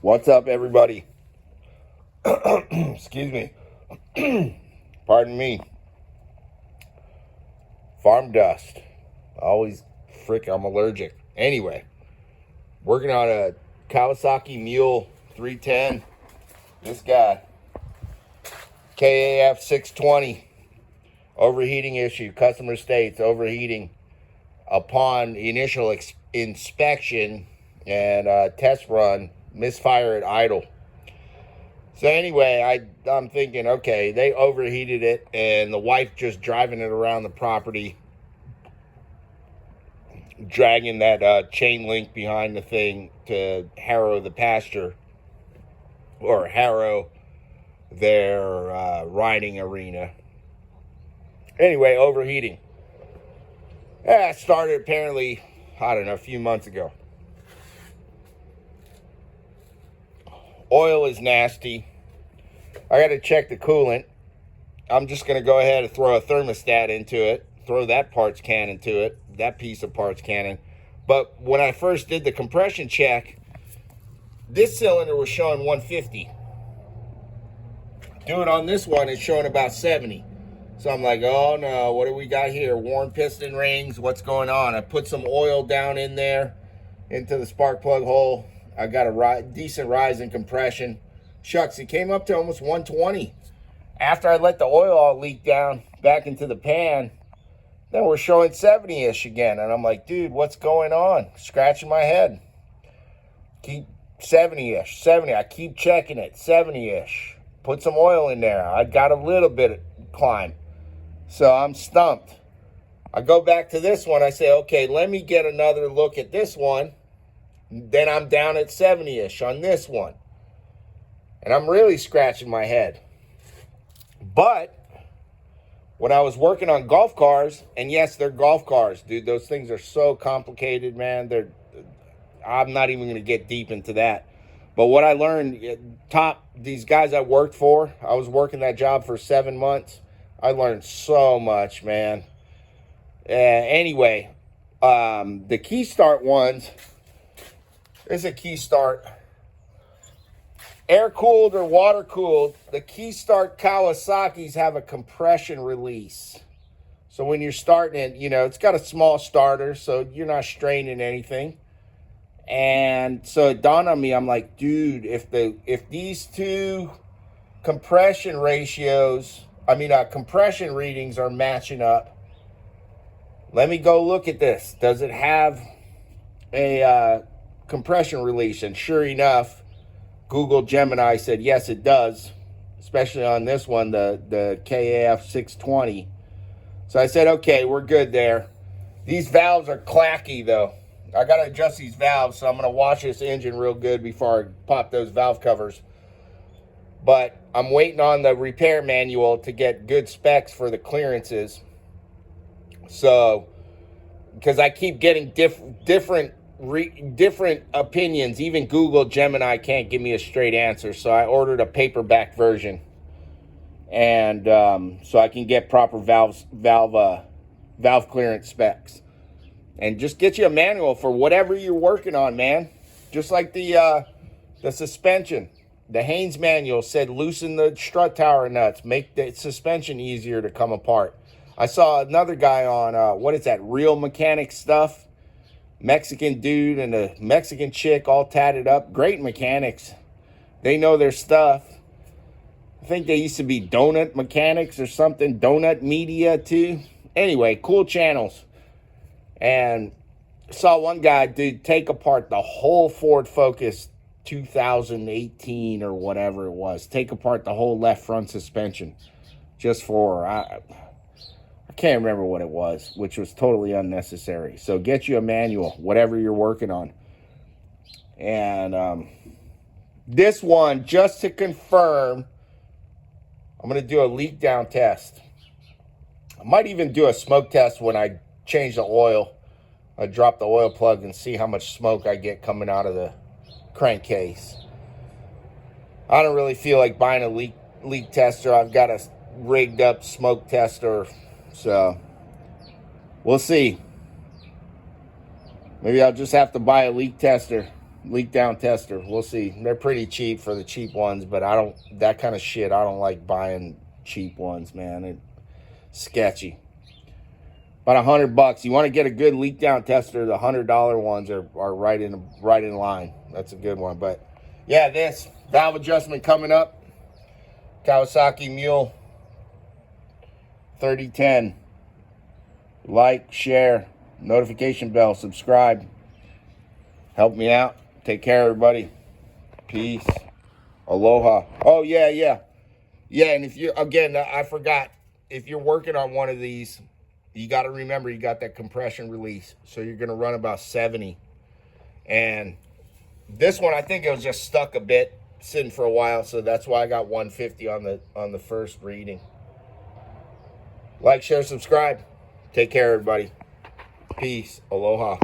What's up, everybody? Excuse me. Pardon me. Farm dust. Always I'm allergic. Anyway, working on a Kawasaki Mule 310. This guy. KAF620. Overheating issue. Customer states overheating upon initial inspection and test run. Misfire at idle. So anyway, I'm thinking, okay, they overheated it, and the wife just driving it around the property, dragging that chain link behind the thing to harrow the pasture or harrow their riding arena. Anyway, overheating. Yeah, it started apparently, I don't know, a few months ago. Oil is nasty. I got to check the coolant. I'm just going to go ahead and throw a thermostat into it. Throw that parts can into it. That piece of parts cannon. But when I first did the compression check, this cylinder was showing 150. Doing on this one, it's showing about 70. So I'm like, oh no, what do we got here? Worn piston rings, what's going on? I put some oil down in there into the spark plug hole. I got a decent rise in compression. Shucks, it came up to almost 120. After I let the oil all leak down back into the pan, then we're showing 70-ish again. And I'm like, dude, what's going on? Scratching my head. Keep 70-ish, 70. I keep checking it, 70-ish. Put some oil in there. I got a little bit of climb. So I'm stumped. I go back to this one. I say, okay, let me get another look at this one. Then I'm down at 70-ish on this one. And I'm really scratching my head. But when I was working on golf cars, and yes, they're golf cars, dude. Those things are so complicated, man. I'm not even going to get deep into that. But what I learned, these guys I worked for, I was working that job for 7 months. I learned so much, man. Anyway, the key start ones, there's a key start. Air-cooled or water-cooled, the key start Kawasaki's have a compression release. So when you're starting it, it's got a small starter, so you're not straining anything. And so it dawned on me, I'm like, dude, if these two compression readings are matching up, let me go look at this. Does it have a compression release? And sure enough, Google Gemini said, yes, it does, especially on this one, the KAF620. So I said, okay, we're good there. These valves are clacky, though. I got to adjust these valves, so I'm going to wash this engine real good before I pop those valve covers. But I'm waiting on the repair manual to get good specs for the clearances. So, because I keep getting different opinions. Even Google Gemini can't give me a straight answer. So I ordered a paperback version. And so I can get proper valve clearance specs. And just get you a manual for whatever you're working on, man. Just like the suspension. The Haynes manual said loosen the strut tower nuts. Make the suspension easier to come apart. I saw another guy on, what is that, Real Mechanic Stuff. Mexican dude and a Mexican chick all tatted up. Great mechanics. They know their stuff. I think they used to be Donut Mechanics or something. Donut Media too. Anyway, cool channels. And saw one guy, dude, take apart the whole Ford Focus 2018 or whatever it was. Take apart the whole left front suspension. Just for, I can't remember what it was, which was totally unnecessary. So get you a manual, whatever you're working on. And this one, just to confirm, I'm going to do a leak down test. I might even do a smoke test when I change the oil. I drop the oil plug and see how much smoke I get coming out of the crankcase. I don't really feel like buying a leak tester. I've got a rigged up smoke tester, so we'll see. Maybe I'll just have to buy a leak tester. Leak down tester. We'll see. They're pretty cheap for the cheap ones, but I don't, that kind of shit, I don't like buying cheap ones, man. It's sketchy. About $100. You want to get a good leak down tester, the $100 ones are right in line. That's a good one. But yeah, this valve adjustment coming up. Kawasaki Mule 3010. Like, share, notification bell, subscribe. Help me out. Take care, everybody. Peace. Aloha. Oh, yeah. Yeah, and if you, again, I forgot, if you're working on one of these, you got to remember you got that compression release. So you're going to run about 70. And this one, I think it was just stuck a bit, sitting for a while. So that's why I got 150 on the first reading. Like, share, subscribe. Take care, everybody. Peace. Aloha.